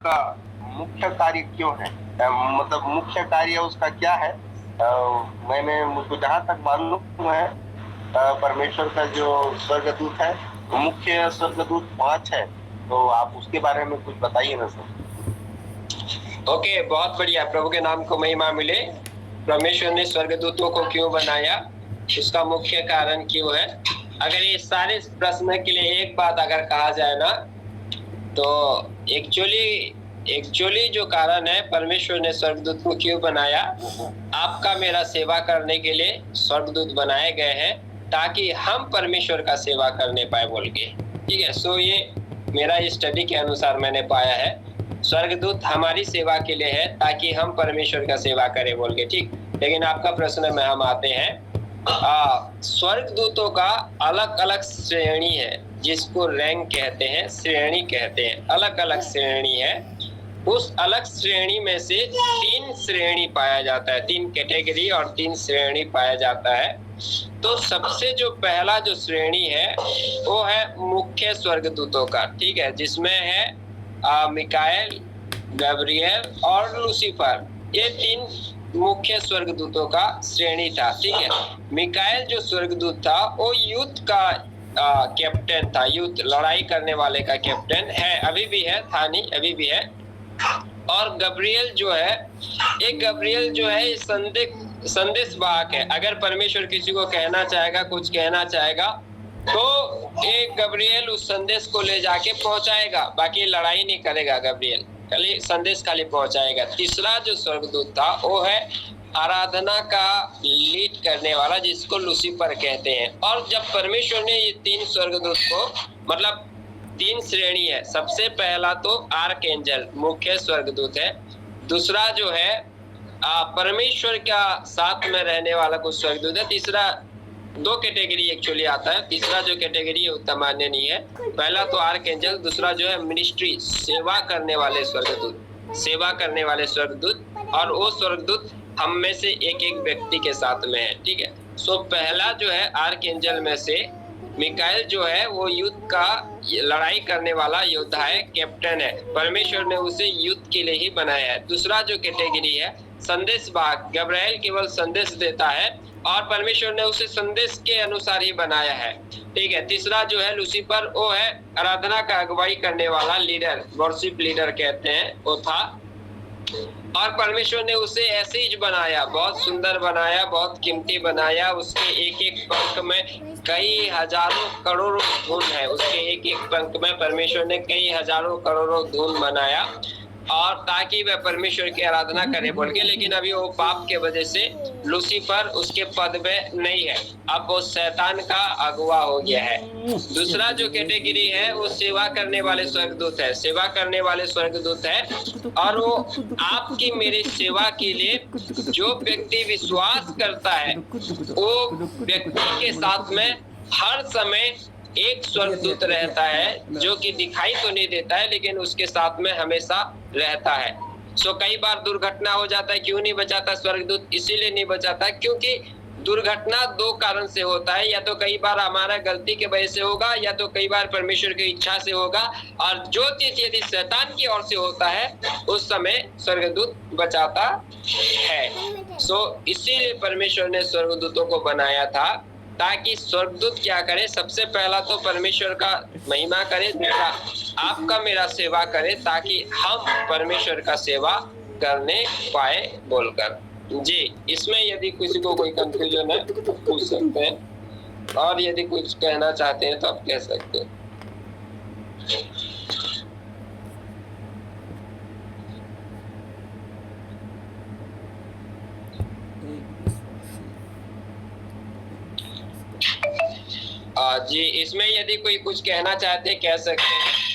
का मुख्य कार्य क्यों है? मतलब मुख्य कार्य उसका क्या है? मुझको जहाँ तक मालूम है, परमेश्वर का जो स्वर्गदूत है, मुख्य स्वर्गदूत 5 है, तो आप उसके बारे में कुछ बताइए ना सर। ओके, बहुत बढ़िया। प्रभु के नाम को महिमा मिले। परमेश्वर ने स्वर्गदूतों को क्यों बनाया, उसका मुख्य कारण क्यों है। अगर ये सारे प्रश्न के लिए एक बात अगर कहा जाए ना, तो एक्चुअली जो कारण है, परमेश्वर ने स्वर्गदूत को क्यों बनाया, आपका मेरा सेवा करने के लिए स्वर्गदूत बनाए गए हैं, ताकि हम परमेश्वर का सेवा करने पाए बोल के। ठीक है, सो ये मेरा स्टडी के अनुसार मैंने पाया है, स्वर्गदूत हमारी सेवा के लिए है ताकि हम परमेश्वर का सेवा करें बोल के। ठीक, लेकिन आपका प्रश्न में हम आते हैं। स्वर्गदूतों का अलग अलग श्रेणी है, जिसको रैंक कहते हैं, श्रेणी कहते हैं, अलग अलग श्रेणी है। उस अलग श्रेणी में से 3 श्रेणी पाया जाता है, 3 कैटेगरी और 3 श्रेणी पाया जाता है। तो सबसे जो पहला जो श्रेणी है वो है मुख्य स्वर्गदूतों का। ठीक है, जिसमें है मिकाएल, गब्रिएल और लूसीफर, ये 3 मुख्य स्वर्गदूतों का श्रेणी था। ठीक है, मिकाएल जो स्वर्गदूत था वो युद्ध का कैप्टन था, युद्ध लड़ाई करने वाले का कैप्टन है, अभी भी है, था नहीं, अभी भी है। और गब्रिएल जो है, एक गब्रिएल जो है संदेश वाहक है। अगर परमेश्वर किसी को कहना चाहेगा, कुछ कहना चाहेगा, तो एक गब्रिएल उस संदेश को ले जाके पहुंचाएगा, बाकी लड़ाई नहीं करेगा गब्रिएल, खाली संदेश खाली पहुंचाएगा। तीसरा जो स्वर्गदूत था वो है आराधना का लीड करने वाला, जिसको लूसीफर कहते हैं। और जब परमेश्वर ने ये 3 स्वर्गदूत को, मतलब 3 श्रेणी है, सबसे पहला तो आर्कएंजल मुख्य स्वर्गदूत है, दूसरा जो है परमेश्वर का साथ में रहने वाला कुछ स्वर्गदूत है, तीसरा 2 कैटेगरी एक्चुअली आता है, तीसरा जो कैटेगरी है उतना मान्य नहीं है। पहला तो आर्कएंजल, दूसरा जो है मिनिस्ट्री, सेवा करने वाले स्वर्गदूत, सेवा करने वाले स्वर्गदूत, और वो स्वर्गदूत हम में से एक एक व्यक्ति के साथ में है। ठीक है, सो पहला जो है आर्कएंजल में से मिकाएल जो है वो युद्ध का लड़ाई करने वाला योद्धा है, कैप्टन है, परमेश्वर ने उसे युद्ध के लिए ही बनाया है। दूसरा जो कैटेगरी है संदेश वाहक, गब्राएल केवल संदेश देता है और परमेश्वर ने उसे संदेश के अनुसार ही बनाया है। ठीक है, तीसरा जो है लूसीफर, वो है आराधना का अगुवाई करने वाला लीडर, वर्शिप लीडर कहते हैं, वो था। और परमेश्वर ने उसे ऐसे ही बनाया, बहुत सुंदर बनाया, बहुत कीमती बनाया। उसके एक एक पंख में कई हजारों करोड़ों धून है, उसके एक एक पंख में परमेश्वर ने कई हजारों करोड़ों धून बनाया, और ताकि वह परमेश्वर की आराधना करे बोल के। लेकिन अभी वो पाप के वजह से लूसीफर उसके पद में नहीं है, अब वो शैतान का अगुवा हो गया है। दूसरा जो कैटेगरी है वो सेवा करने वाले स्वर्गदूत है, सेवा करने वाले स्वर्गदूत है, और वो आपकी मेरी सेवा के लिए जो व्यक्ति विश्वास करता है, वो व्यक्ति के साथ में हर समय एक स्वर्गदूत रहता है, जो कि दिखाई तो नहीं देता है, लेकिन उसके साथ में हमेशा रहता है। सो कई बार दुर्घटना हो जाता है, क्यों नहीं बचाता स्वर्गदूत? इसीलिए नहीं बचाता क्योंकि दुर्घटना 2 कारण से होता है, या तो कई बार हमारा गलती के वजह से होगा, या तो कई बार परमेश्वर की इच्छा से होगा। और जो चीज यदि शैतान की ओर से होता है, उस समय स्वर्गदूत बचाता है। सो इसीलिए परमेश्वर ने स्वर्गदूतों को बनाया था, ताकि स्वर्गदूत क्या करे, सबसे पहला तो परमेश्वर का महिमा करे, दूसरा आपका मेरा सेवा करे, ताकि हम परमेश्वर का सेवा करने पाए बोलकर। जी, इसमें यदि किसी को कोई कंफ्यूजन है तो पूछ सकते हैं, और यदि कुछ कहना चाहते हैं तो आप कह सकते हैं। जी, इसमें यदि कोई कुछ कहना चाहते हैं कह सकते हैं।